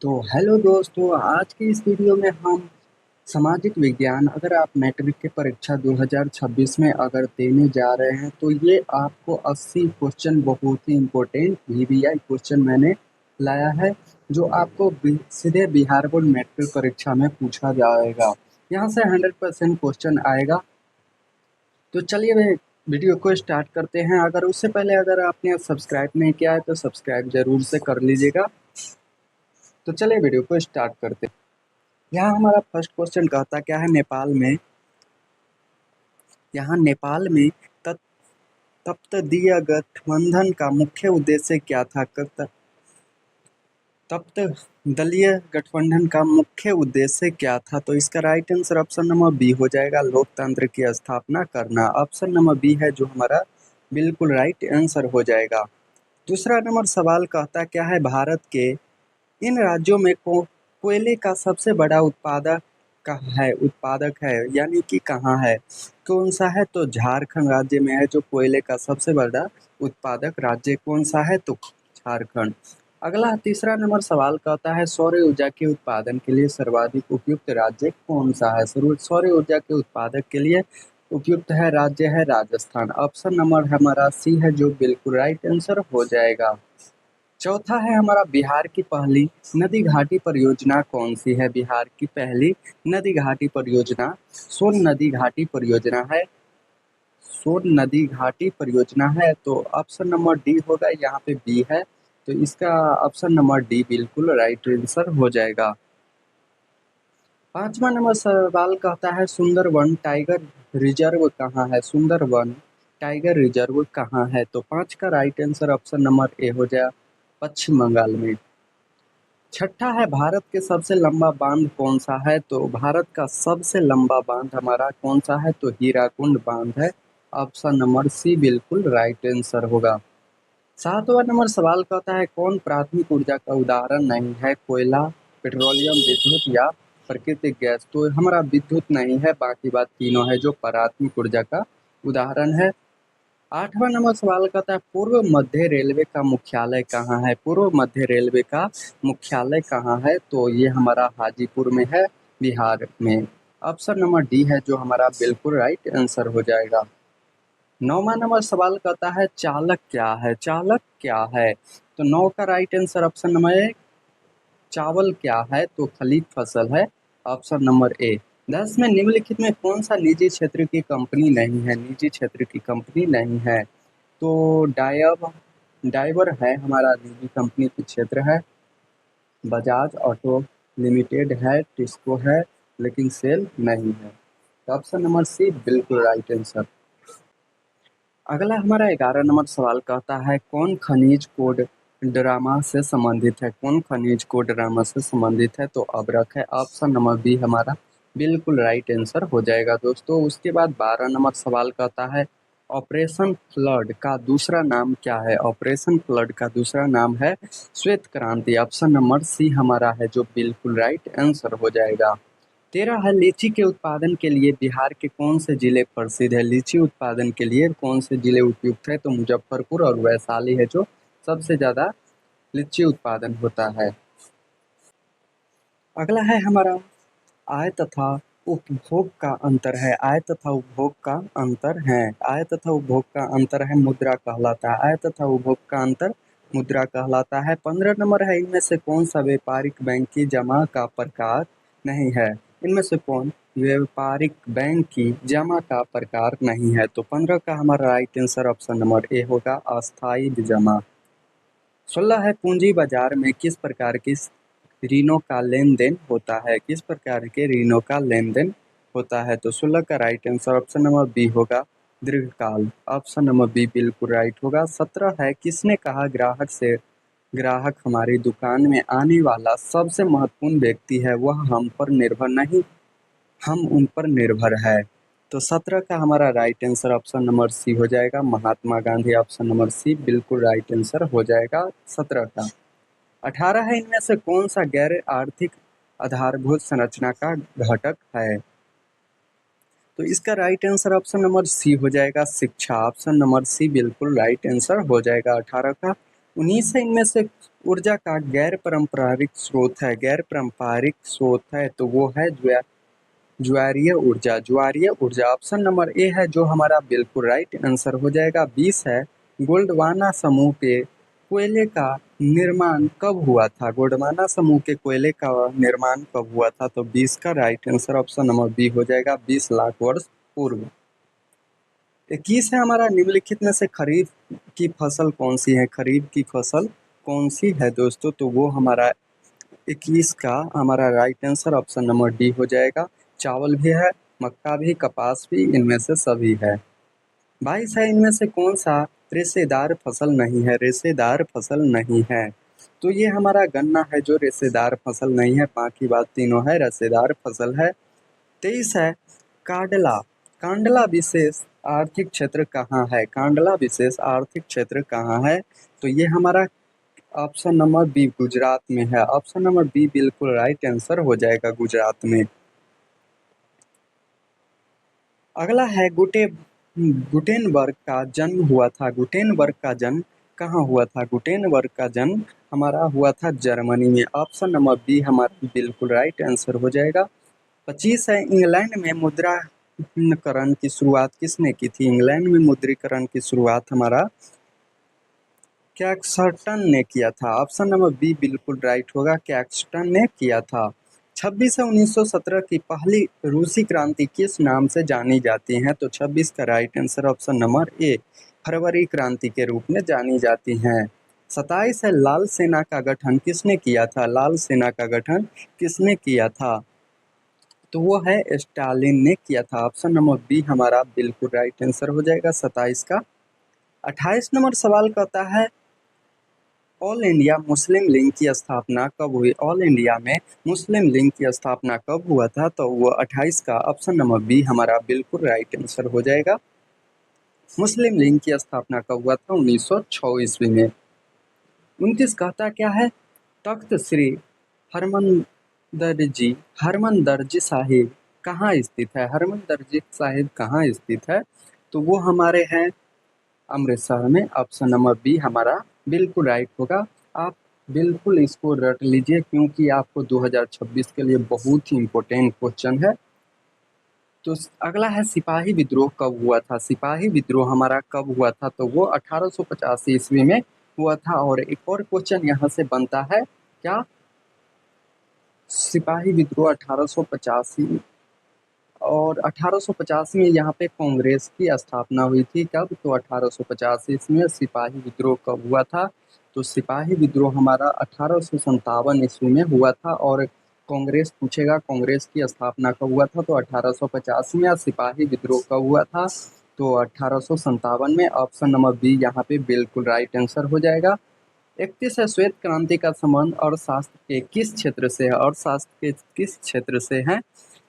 तो हेलो दोस्तों, आज की इस वीडियो में हम सामाजिक विज्ञान अगर आप मैट्रिक की परीक्षा 2026 में अगर देने जा रहे हैं तो ये आपको 80 क्वेश्चन बहुत ही इम्पोर्टेंट वीवीआई क्वेश्चन मैंने लाया है जो आपको सीधे बिहार बोर्ड मैट्रिक परीक्षा में पूछा जाएगा। यहाँ से 100% क्वेश्चन आएगा। तो चलिए वीडियो को स्टार्ट करते हैं। अगर उससे पहले अगर आपने सब्सक्राइब नहीं किया है तो सब्सक्राइब जरूर से कर लीजिएगा। तो चलिए वीडियो को स्टार्ट करते हैं। यहाँ हमारा फर्स्ट क्वेश्चन कहता क्या है, नेपाल में तत- तप्तदीय गठबंधन का मुख्य उद्देश्य क्या था? तप्त दलीय गठबंधन का मुख्य उद्देश्य क्या था? तो इसका right answer option number B हो जाएगा, लोकतंत्र की स्थापना करना। ऑप्शन नंबर बी है जो हमारा बिल्कुल राइट आंसर हो जाएगा। दूसरा नंबर सवाल कहता क्या है, भारत के इन राज्यों में कोयले का सबसे बड़ा उत्पादक है यानी कि कहाँ है? कौन सा है? तो झारखंड राज्य में है जो कोयले का सबसे बड़ा उत्पादक राज्य कौन सा है? तो झारखंड। अगला तीसरा नंबर सवाल कहता है, सौर ऊर्जा के उत्पादन के लिए सर्वाधिक उपयुक्त राज्य कौन सा है? सौर ऊर्जा के उत्पादक के लिए उपयुक्त है राज्य है राजस्थान। ऑप्शन नंबर हमारा सी है जो बिल्कुल राइट आंसर हो जाएगा। चौथा है हमारा, बिहार की पहली नदी घाटी परियोजना कौन सी है? बिहार की पहली नदी घाटी परियोजना सोन नदी घाटी परियोजना है। सोन नदी घाटी परियोजना है तो ऑप्शन नंबर डी होगा, यहाँ पे बी है तो इसका ऑप्शन नंबर डी बिल्कुल राइट आंसर हो जाएगा। पांचवा नंबर सवाल कहता है, सुंदरवन टाइगर रिजर्व कहाँ है? सुंदरवन टाइगर रिजर्व कहाँ है? तो पांच का राइट आंसर ऑप्शन नंबर ए हो जाए, पश्चिम बंगाल में। छठा है, भारत के सबसे लंबा बांध कौन सा है? तो भारत का सबसे लंबा बांध हमारा कौन सा है? तो हीराकुंड बांध है। ऑप्शन नंबर सी बिल्कुल राइट आंसर होगा। सातवां नंबर सवाल कहता है, कौन प्राथमिक ऊर्जा का उदाहरण नहीं है? कोयला, पेट्रोलियम, विद्युत या प्राकृतिक गैस? तो हमारा विद्युत नहीं है, बाकी बात तीनों है जो प्राथमिक ऊर्जा का उदाहरण है। आठवां नंबर सवाल कहता है, पूर्व मध्य रेलवे का मुख्यालय कहाँ है? पूर्व मध्य रेलवे का मुख्यालय कहाँ है? तो ये हमारा हाजीपुर में है, बिहार में। ऑप्शन नंबर डी है जो हमारा बिल्कुल राइट आंसर हो जाएगा। नौवां नंबर सवाल कहता है, चालक क्या है? चालक क्या है? तो नौ का राइट आंसर ऑप्शन नंबर ए, चावल क्या है? तो खलीफ फसल है। ऑप्शन नंबर ए। 10 में निम्नलिखित में कौन सा निजी क्षेत्र की कंपनी नहीं है? निजी क्षेत्र की कंपनी नहीं है तो डाइवर है हमारा निजी कंपनी की क्षेत्र है। बजाज ऑटो लिमिटेड है, टिस्को है, लेकिन सेल नहीं है। तो ऑप्शन नंबर सी बिल्कुल राइट आंसर। अगला हमारा 11 नंबर सवाल कहता है, कौन खनिज कोड ड्रामा से संबंधित है? कौन खनिज कोड ड्रामा से संबंधित है? तो अबरख है। ऑप्शन नंबर बी हमारा बिल्कुल राइट आंसर हो जाएगा दोस्तों। उसके बाद 12 नंबर सवाल कहता है, ऑपरेशन फ्लड का दूसरा नाम क्या है? ऑपरेशन फ्लड का दूसरा नाम है श्वेत क्रांति। ऑप्शन नंबर सी हमारा है जो बिल्कुल राइट आंसर हो जाएगा। 13 है, लीची के उत्पादन के लिए बिहार के कौन से जिले प्रसिद्ध है? लीची उत्पादन के लिए कौन से जिले उपयुक्त है? तो मुजफ्फरपुर और वैशाली है जो सबसे ज्यादा लीची उत्पादन होता है। अगला है हमारा, आय तथा उपभोग का अंतर है। आय तथा उपभोग का अंतर है। आय तथा उपभोग का अंतर है मुद्रा कहलाता है। आय तथा उपभोग का अंतर मुद्रा कहलाता है। 15 नंबर है, इनमें से कौन सा व्यापारिक बैंक की जमा का प्रकार नहीं है? इनमें से कौन व्यापारिक बैंक की जमा का प्रकार नहीं है? तो 15 का हमारा राइट आंसर ऑप्शन नंबर ए होगा, अस्थायी जमा। 16 है, पूंजी बाजार में किस प्रकार की ऋणों का लेन देन होता है? किस प्रकार के ऋणों का लेन देन होता है? तो 16 का right answer option number B होगा, दीर्घकाल। ऑप्शन नंबर बी बिल्कुल राइट होगा। 17 है, किसने कहा ग्राहक हमारी दुकान में आने वाला सबसे महत्वपूर्ण व्यक्ति है, वह हम पर निर्भर नहीं, हम उन पर निर्भर है? तो 17 का हमारा right answer option number C हो जाएगा, Mahatma Gandhi. Option number C बिल्कुल राइट आंसर हो जाएगा 17 का। 18 है, इनमें से कौन सा गैर आर्थिक आधारभूत संरचना का घटक है? तो इसका right answer option number C हो जाएगा, शिक्षा। ऑप्शन नंबर सी बिल्कुल राइट आंसर हो जाएगा 18 का। 19 है, इनमें से ऊर्जा का गैर पारंपरिक स्रोत है, गैर पारंपरिक स्रोत है तो वो है ज्वारीय ऊर्जा, ज्वारीय ऊर्जा। ऑप्शन नंबर ए है जो हमारा बिल्कुल राइट आंसर हो जाएगा। 20 है, गोल्डवाना समूह के कोयले का निर्माण कब हुआ था? गोल्डवाना समूह के कोयले का निर्माण कब हुआ था? तो 20 का right answer option number B हो जाएगा, 20 लाख वर्ष पूर्व। 21 है हमारा, निम्नलिखित में से खरीफ की फसल कौन सी है? खरीफ की फसल कौन सी है दोस्तों? तो वो हमारा 21 का हमारा right answer option number D हो जाएगा। चावल भी है, मक्का भी, कपास भी, इनमें से सभी है। 22 है, इनमें से कौन सा रेशेदार फसल नहीं है? रेशेदार फसल नहीं है तो ये हमारा गन्ना है जो रेशेदार फसल नहीं है, बाकी बात तीनों है रेशेदार फसल है। 23 है, कांडला, कांडला विशेष आर्थिक क्षेत्र कहाँ है? कांडला विशेष आर्थिक क्षेत्र कहाँ है? तो ये हमारा ऑप्शन नंबर बी गुजरात में है। ऑप्शन नंबर बी बिल्कुल राइट आंसर हो जाएगा, गुजरात में। अगला है गुटेनबर्ग का जन्म हुआ था। गुटेनबर्ग का जन्म कहाँ हुआ था? गुटेनबर्ग का जन्म हमारा हुआ था जर्मनी में। ऑप्शन नंबर बी हमारा बिल्कुल राइट आंसर हो जाएगा। 25 है, इंग्लैंड में मुद्राकरण की शुरुआत किसने की थी? इंग्लैंड में मुद्रीकरण की शुरुआत हमारा कैक्सटन ने किया था। ऑप्शन नंबर बी बिल्कुल राइट होगा, कैक्सटन ने किया था। 26 है, 1917 की पहली रूसी क्रांति किस नाम से जानी जाती है? तो 26 का right answer option number A फरवरी क्रांति के रूप में जानी जाती हैं। 27 है, लाल सेना का गठन किसने किया था? लाल सेना का गठन किसने किया था? तो वो है स्टालिन ने किया था। ऑप्शन नंबर बी हमारा बिल्कुल राइट आंसर हो जाएगा 27 का। 28 नंबर सवाल कहता है ऑल इंडिया मुस्लिम लीग की स्थापना कब हुई? ऑल इंडिया में मुस्लिम लीग की स्थापना कब हुआ था? तो वो 28 का ऑप्शन नंबर बी हमारा बिल्कुल राइट आंसर हो जाएगा। मुस्लिम लीग की स्थापना कब हुआ था? 1906 ईस्वी में। 29 कहता क्या है, तख्त श्री हरमंदरजी साहिब कहाँ स्थित है? हरमंदरजी साहिब कहाँ स्थित है? तो वो हमारे हैं अमृतसर में। ऑप्शन नंबर बी हमारा बिल्कुल राइट होगा। आप बिल्कुल इसको रट लीजिए क्योंकि आपको 2026 के लिए बहुत ही इम्पोर्टेंट क्वेश्चन है। तो अगला है सिपाही विद्रोह कब हुआ था? सिपाही विद्रोह हमारा कब हुआ था? तो वो 1885 ईस्वी में हुआ था। और एक और क्वेश्चन यहाँ से बनता है क्या, सिपाही विद्रोह 1885 और 1885 में यहाँ पे कांग्रेस की स्थापना हुई थी। कब? तो 1885 में। सिपाही विद्रोह कब हुआ था? तो सिपाही विद्रोह हमारा 1857 ईस्वी में हुआ था। और कांग्रेस पूछेगा कांग्रेस की स्थापना कब हुआ था? तो 1885 में। सिपाही विद्रोह कब हुआ था? तो 1857 में। ऑप्शन नंबर बी यहाँ पे बिल्कुल राइट आंसर हो जाएगा। 31 है, श्वेत क्रांति का संबंध अर्थशास्त्र के किस क्षेत्र से है? अर्थशास्त्र के किस क्षेत्र से है?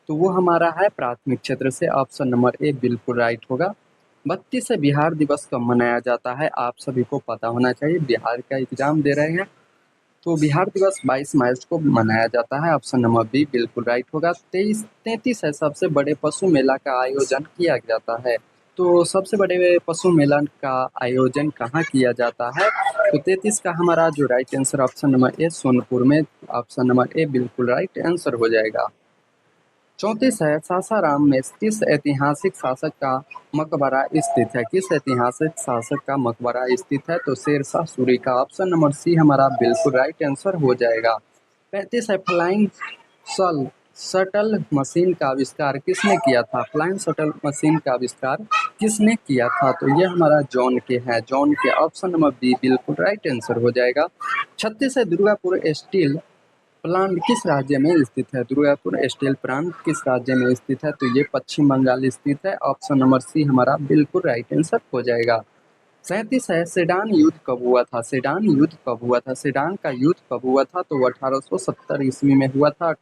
तो वो हमारा है प्राथमिक क्षेत्र से। ऑप्शन नंबर ए बिल्कुल राइट होगा। 32 है, बिहार दिवस कब मनाया जाता है? आप सभी को पता होना चाहिए, बिहार का एग्जाम दे रहे हैं तो बिहार दिवस 22 मार्च को मनाया जाता है। ऑप्शन नंबर बी बिल्कुल राइट होगा। 33 है, सबसे बड़े पशु मेला का आयोजन किया जाता है। तो सबसे बड़े पशु मेला का आयोजन कहाँ किया जाता है? तो 33 का हमारा जो right answer option number A Sonpur में। ऑप्शन नंबर ए बिल्कुल राइट आंसर हो जाएगा। 34 है, सासाराम में किस ऐतिहासिक शासक का मकबरा स्थित है? किस ऐतिहासिक शासक का मकबरा स्थित है? तो शेरशाह सूरी का। ऑप्शन नंबर सी हमारा बिल्कुल राइट आंसर हो जाएगा। 35 है, फ्लाइंग सल शटल मशीन का आविष्कार किसने किया था? फ्लाइंग शटल मशीन का आविष्कार किसने किया था? तो ये हमारा जॉन के हैं, जॉन के। ऑप्शन नंबर बी बिल्कुल राइट आंसर हो जाएगा। 36 है, दुर्गापुर स्टील प्लांट किस राज्य में स्थित है? दुर्गापुर स्टील प्लांट किस राज्य में स्थित है? तो ये पश्चिम बंगाल स्थित है। ऑप्शन नंबर सी हमारा बिल्कुल राइट आंसर हो जाएगा। 37 है, सेडान युद्ध कब हुआ था? सेडान युद्ध कब हुआ था? सेडान का युद्ध कब हुआ था? तो 1870 ईस्वी में हुआ था।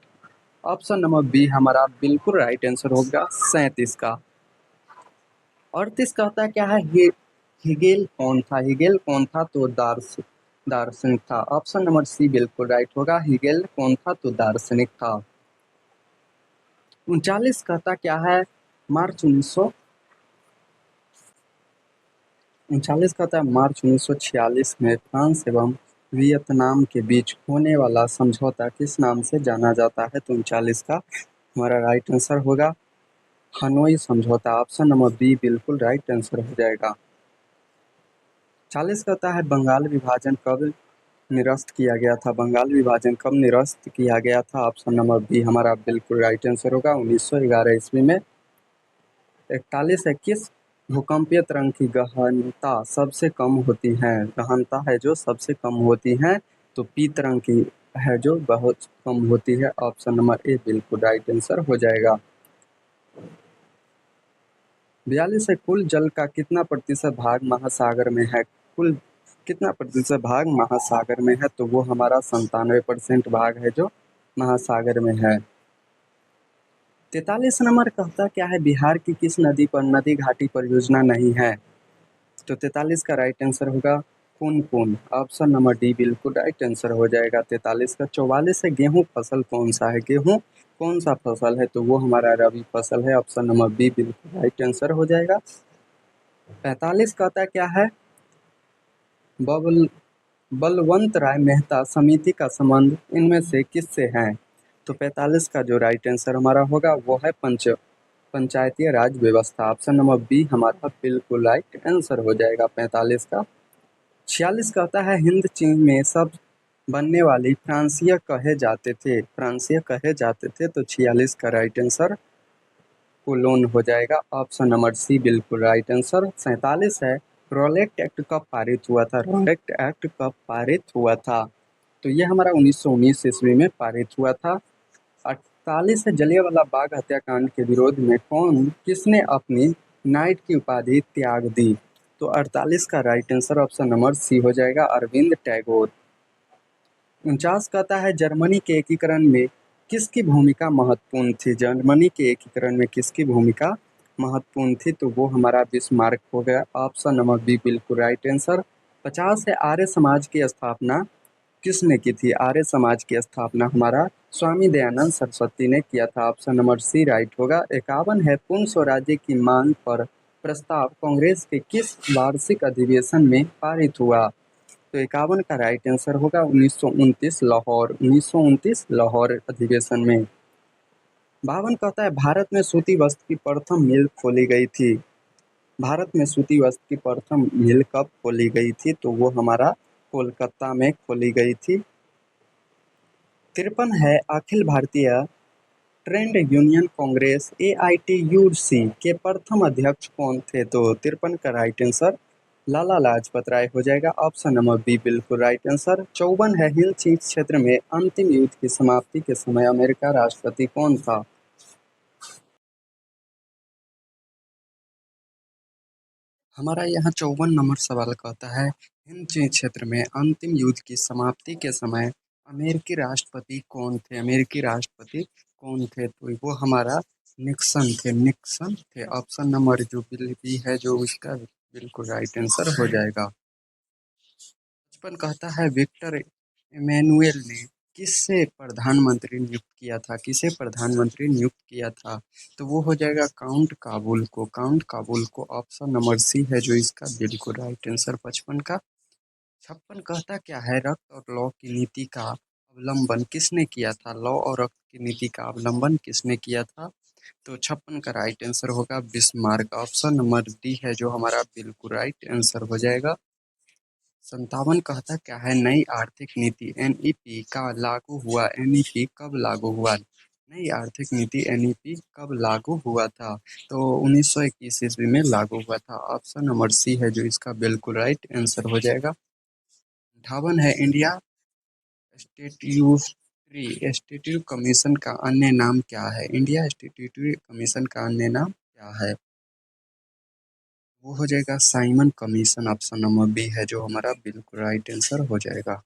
ऑप्शन नंबर बी हमारा बिल्कुल राइट आंसर होगा 37 का। 38 कहता क्या है, हिगेल कौन था? हिगेल कौन था? तो दार्शनिक था। ऑप्शन नंबर सी बिल्कुल राइट होगा, हिगेल कौन था? तो दार्शनिक था। 39 कहता क्या है, मार्च 1946 कहता है मार्च 1946 में फ्रांस एवं वियतनाम के बीच होने वाला समझौता किस नाम से जाना जाता है? तो 39 का हमारा राइट आंसर होगा हनोई समझौता। ऑप्शन नंबर बी बिल्कुल राइट आंसर हो जाएगा। 40 कहता है बंगाल विभाजन कब निरस्त किया गया था? बंगाल विभाजन कब निरस्त किया गया था? ऑप्शन नंबर बी हमारा बिल्कुल राइट आंसर होगा 1911 ईस्वी में। 41 है किस भूकंपीय तरंग की गहनता सबसे कम होती है? गहनता है जो सबसे कम होती है तो पी तरंग की है जो बहुत कम होती है। ऑप्शन नंबर ए बिल्कुल राइट आंसर हो जाएगा। 42 है कुल जल का कितना प्रतिशत भाग महासागर में है? कुल कितना प्रतिशत भाग महासागर में है? तो वो हमारा 97% भाग है जो महासागर में है। 43 नंबर कहता क्या है बिहार की किस नदी पर नदी घाटी परियोजना नहीं है? तो 43 का राइट आंसर होगा पुनपुन। ऑप्शन नंबर डी बिल्कुल राइट आंसर हो जाएगा 43 का। 44 है गेहूं फसल कौन सा है? गेहूं कौन सा फसल है? तो वो हमारा रबी फसल है। ऑप्शन नंबर बी बिल्कुल राइट आंसर हो जाएगा। 45 कहता क्या है बबल बलवंत राय मेहता समिति का संबंध इनमें से किससे है? तो 45 का जो राइट आंसर हमारा होगा वो है पंचायती राज व्यवस्था। ऑप्शन नंबर बी हमारा बिल्कुल राइट आंसर हो जाएगा 45 का। 46 कहता है हिंद चीन में सब बनने वाली फ्रांसीय कहे जाते थे? फ्रांसीय कहे जाते थे तो 46 का राइट आंसर कोलोन हो जाएगा। ऑप्शन नंबर सी बिल्कुल राइट आंसर। 47 है रॉलेट एक्ट कब पारित हुआ था? रॉलेट एक्ट कब पारित हुआ था? तो ये हमारा 1919 ईस्वी में पारित हुआ था। 48 है जलियांवाला बाग हत्याकांड के विरोध में कौन किसने अपनी नाइट की उपाधि त्याग दी? तो 48 का right answer option number C हो जाएगा अरविंद टैगोर। 49 कहता है जर्मनी के एकीकरण में किसकी भूमिका महत्वपूर्ण थी? जर्मनी के एकीकरण में किसकी भूमिका महत्वपूर्ण थी? तो वो हमारा बिस्मार्क हो गया। ऑप्शन नंबर बी बिल्कुल राइट आंसर। 50 है आर्य समाज की स्थापना किसने की थी? आर्य समाज की स्थापना हमारा स्वामी दयानंद सरस्वती ने किया था। ऑप्शन नंबर सी राइट होगा। 51 है पूर्ण स्वराज्य की मांग पर प्रस्ताव कांग्रेस के किस वार्षिक अधिवेशन में पारित हुआ? तो 51 का राइट आंसर होगा 1929 लाहौर 1929 लाहौर अधिवेशन में। 52 कहता है भारत में सूती वस्त्र की प्रथम मिल खोली गई थी? भारत में सूती वस्त्र की प्रथम मिल कब खोली गई थी? तो वो हमारा कोलकाता में खोली गई थी। 53 है Akhil Bharatiya trade union Congress AITUC के प्रथम अध्यक्ष कौन थे? तो 53 का राइट आंसर लाला लाजपत राय हो जाएगा। ऑप्शन नंबर बी बिल्कुल राइट आंसर। 54 है हिंद चीन क्षेत्र में अंतिम युद्ध की समाप्ति के समय अमेरिका राष्ट्रपति कौन था? हमारा यहाँ 54 नंबर सवाल कहता है हिंद चीन क्षेत्र में अंतिम युद्ध की समाप्ति के समय अमेरिकी राष्ट्रपति कौन थे? अमेरिकी राष्ट्रपति कौन थे? तो वो हमारा निक्सन थे। निक्सन थे। ऑप्शन नंबर जो बी है जो उसका बिल्कुल राइट आंसर हो जाएगा। 55 कहता है विक्टर इमैनुएल ने किसे प्रधानमंत्री नियुक्त किया था? किसे प्रधानमंत्री नियुक्त किया था? तो वो हो जाएगा काउंट काबुल को। काउंट काबुल को। ऑप्शन नंबर सी है जो इसका बिल्कुल राइट आंसर 55 का। 56 कहता क्या है रक्त और लौ की नीति का अवलंबन किसने किया था? लौ और रक्त की नीति का अवलंबन किसने किया था? तो 56 का राइट आंसर होगा बिस्मार्क। ऑप्शन नंबर डी है जो हमारा बिल्कुल राइट आंसर हो जाएगा। 57 कहता क्या है नई आर्थिक नीति NEP का लागू हुआ? NEP कब लागू हुआ? नई आर्थिक नीति NEP कब लागू हुआ था? तो 1921 ईस्वी में लागू हुआ था। ऑप्शन नंबर सी है जो इसका बिल्कुल राइट आंसर हो जाएगा। 58 है इंडिया स्टैट्यूटरी स्टैट्यूटरी कमीशन का अन्य नाम क्या है? इंडिया स्टैट्यूटरी कमीशन का अन्य नाम क्या है? वो हो जाएगा Simon commission. Option number B है जो हमारा बिल्कुल राइट आंसर हो जाएगा।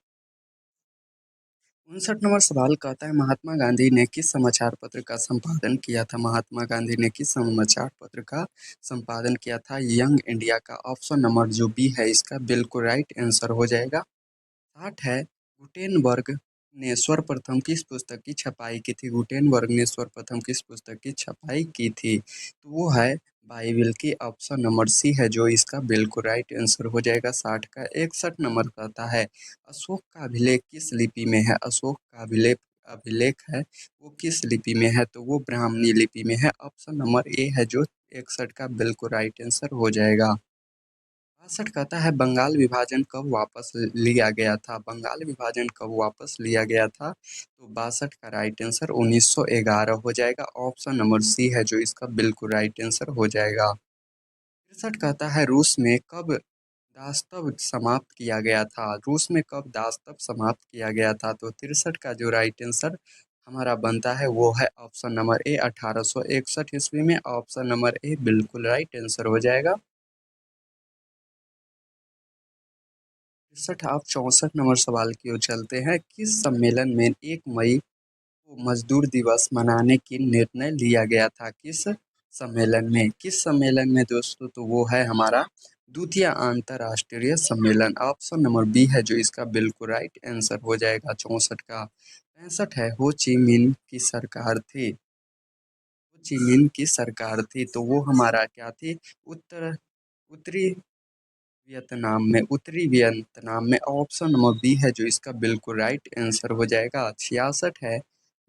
59 नंबर सवाल कहता है महात्मा गांधी ने किस समाचार पत्र का संपादन किया था? महात्मा गांधी ने किस समाचार पत्र का संपादन किया था? यंग इंडिया का। ऑप्शन नंबर जो बी है इसका बिल्कुल राइट आंसर हो जाएगा। 60 है गुटेनबर्ग ने सर्वप्रथम किस पुस्तक की छपाई की थी? गुटेनबर्ग ने सर्वप्रथम किस पुस्तक की छपाई की थी? तो वो है बाइबिल की। ऑप्शन नंबर सी है जो इसका बिल्कुल राइट आंसर हो जाएगा। 60 का 61 नंबर कहता है अशोक का अभिलेख किस लिपि में है? अशोक का अभिलेख अभिलेख है वो किस लिपि में है? तो वो ब्राह्मणी लिपि में है। ऑप्शन नंबर ए है जो 61 का बिल्कुल राइट आंसर हो जाएगा। 62 कहता है बंगाल विभाजन कब वापस लिया गया था? बंगाल विभाजन कब वापस लिया गया था? तो 62 का राइट आंसर 1911 हो जाएगा। ऑप्शन नंबर सी है जो इसका बिल्कुल राइट आंसर हो जाएगा। 63 कहता है रूस में कब दास्तव समाप्त किया गया था? रूस में कब दास्तव समाप्त किया गया था? तो 63 का जो राइट आंसर हमारा बनता है वो है ऑप्शन नंबर ए 1861 ईस्वी में। ऑप्शन नंबर ए बिल्कुल राइट आंसर हो जाएगा। 63 आप 64 नंबर सवाल की ओर चलते हैं। किस सम्मेलन में 1 मई को मजदूर दिवस मनाने की निर्णय लिया गया था? किस सम्मेलन में दोस्तों? तो वो है हमारा द्वितीय अंतर्राष्ट्रीय सम्मेलन। ऑप्शन नंबर बी है जो इसका बिल्कुल राइट आंसर हो जाएगा 64 का। 65 है हो ची मिन की सरकार थी। हो ची मिन की सरकार थी तो वो हमारा क्या थी? उत्तर उत्तरी वियतनाम में। ऑप्शन नंबर बी है जो इसका बिल्कुल राइट आंसर हो जाएगा। 66 है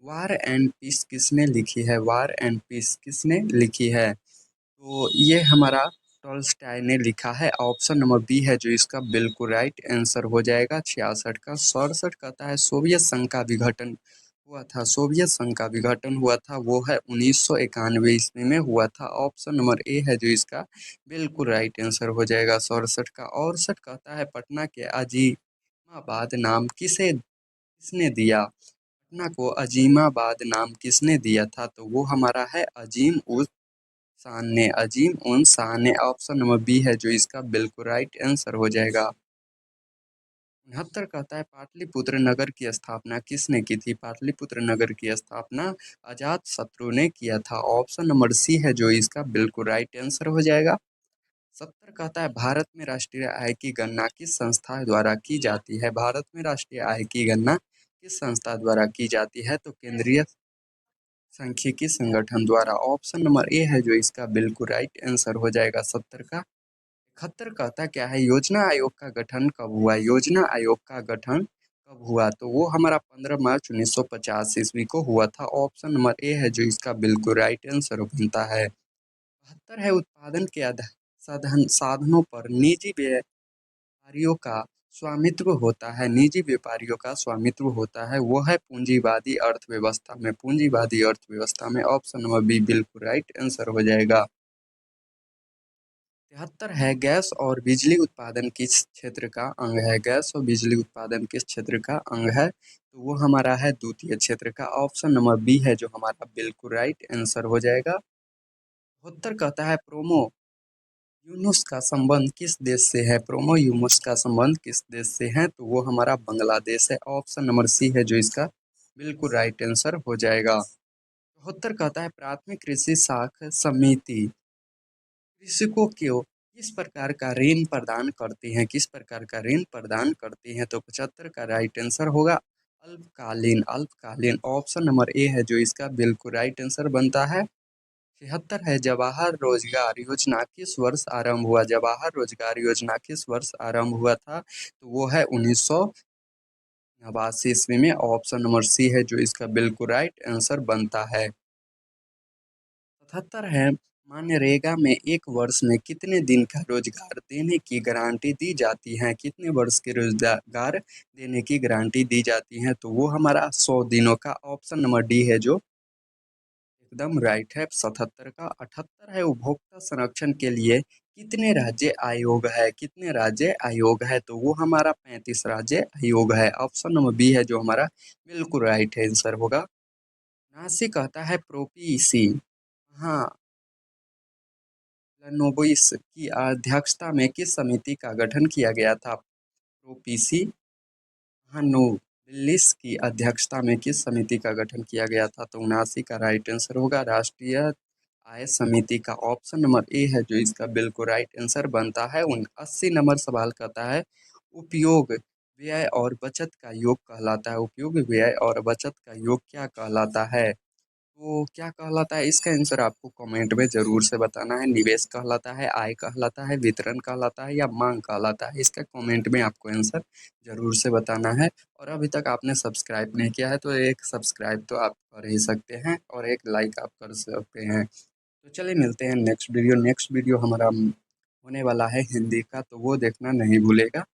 वार एंड पीस किसने लिखी है? वार एंड पीस किसने लिखी है? तो ये हमारा टॉल्स्टॉय ने लिखा है। ऑप्शन नंबर बी है जो इसका बिल्कुल राइट आंसर हो जाएगा 66 का। 67 कहता है सोवियत संघ का विघटन हुआ था। सोवियत संघ का विघटन हुआ था वो है 1991 ईस्वी में हुआ था। ऑप्शन नंबर ए है जो इसका बिल्कुल राइट आंसर हो जाएगा 67 का। 68 कहता है पटना के अजीमाबाद नाम किसने दिया? पटना को अजीमाबाद नाम किसने दिया था? तो वो हमारा है अजीम उन शाह ने। ऑप्शन नंबर बी है जो इसका बिल्कुल राइट आंसर हो जाएगा। 69 कहता है पाटलिपुत्र नगर की स्थापना किसने की थी? पाटलिपुत्र नगर की स्थापना अजात शत्रु ने किया था। ऑप्शन नंबर सी है जो इसका बिल्कुल राइट आंसर हो जाएगा। 70 कहता है भारत में राष्ट्रीय आय की गणना किस संस्था द्वारा की जाती है? भारत में राष्ट्रीय आय की गणना किस संस्था द्वारा की जाती है? तो केंद्रीय सांख्यिकी संगठन द्वारा। ऑप्शन नंबर ए है जो इसका बिल्कुल राइट आंसर हो जाएगा 70 का। 71 कहता क्या है योजना आयोग का गठन कब हुआ? योजना आयोग का गठन कब हुआ? तो वो हमारा 15 मार्च 1950 ईस्वी को हुआ था। ऑप्शन नंबर ए है जो इसका बिल्कुल राइट आंसर बनता है। 72 है उत्पादन के साधनों पर निजी व्यापारियों का स्वामित्व होता है। निजी व्यापारियों का स्वामित्व होता है वो है पूंजीवादी अर्थव्यवस्था में। पूंजीवादी अर्थव्यवस्था में। ऑप्शन नंबर बी बिल्कुल राइट आंसर हो जाएगा। 73 है गैस और बिजली उत्पादन किस क्षेत्र का अंग है? गैस और बिजली उत्पादन किस क्षेत्र का अंग है? तो वो हमारा है द्वितीय क्षेत्र का। ऑप्शन नंबर बी है जो हमारा बिल्कुल राइट आंसर हो जाएगा। 72 कहता है प्रोमो यूनुस का संबंध किस देश से है? प्रोमो यूनुस का संबंध किस देश से है? तो वो हमारा बांग्लादेश है। ऑप्शन नंबर सी है जो इसका बिल्कुल राइट आंसर हो जाएगा। 74 कहता है प्राथमिक कृषि साख समिति कृषकों को किस प्रकार का ऋण प्रदान करती हैं? किस प्रकार का ऋण प्रदान करती हैं? तो 75 का राइट आंसर होगा अल्पकालीन। अल्पकालीन। ऑप्शन नंबर ए है जो इसका बिल्कुल राइट आंसर बनता है। 76 है जवाहर रोजगार योजना किस वर्ष आरंभ हुआ? जवाहर रोजगार योजना किस वर्ष आरंभ हुआ था? तो वो है 1989 ईस्वी में। ऑप्शन नंबर सी है जो इसका बिल्कुल राइट आंसर बनता है। 77 है मनरेगा में एक वर्ष में कितने दिन का रोजगार देने की गारंटी दी जाती है? कितने वर्ष के रोजगार देने की गारंटी दी जाती है? तो वो हमारा 100 दिनों का। ऑप्शन नंबर डी है जो एकदम राइट है 77 का। 78 है उपभोक्ता संरक्षण के लिए कितने राज्य आयोग है? कितने राज्य आयोग है? तो वो हमारा 35 राज्य आयोग है। ऑप्शन नंबर बी है जो हमारा बिल्कुल राइट आंसर होगा। नासी कहता है प्रोपीसी हाँ लनोबिस की अध्यक्षता में किस समिति का गठन किया गया था? प्रोपीसी हानुबिलिस की अध्यक्षता में किस समिति का गठन किया गया था? तो 79 का राइट आंसर होगा राष्ट्रीय आय समिति का। ऑप्शन नंबर ए है जो इसका बिल्कुल राइट आंसर बनता है। 80 नंबर सवाल कहता है उपयोग व्यय और बचत का योग कहलाता है। उपयोग व्यय और बचत का योग क्या कहलाता है? तो क्या कहलाता है, इसका आंसर आपको कमेंट में ज़रूर से बताना है। निवेश कहलाता है, आय कहलाता है, वितरण कहलाता है या मांग कहलाता है? इसका कमेंट में आपको आंसर ज़रूर से बताना है। और अभी तक आपने सब्सक्राइब नहीं किया है तो एक सब्सक्राइब तो आप कर ही सकते हैं और एक लाइक आप कर सकते हैं। तो चलिए मिलते हैं नेक्स्ट वीडियो हमारा होने वाला है हिंदी का, तो वो देखना नहीं भूलेगा।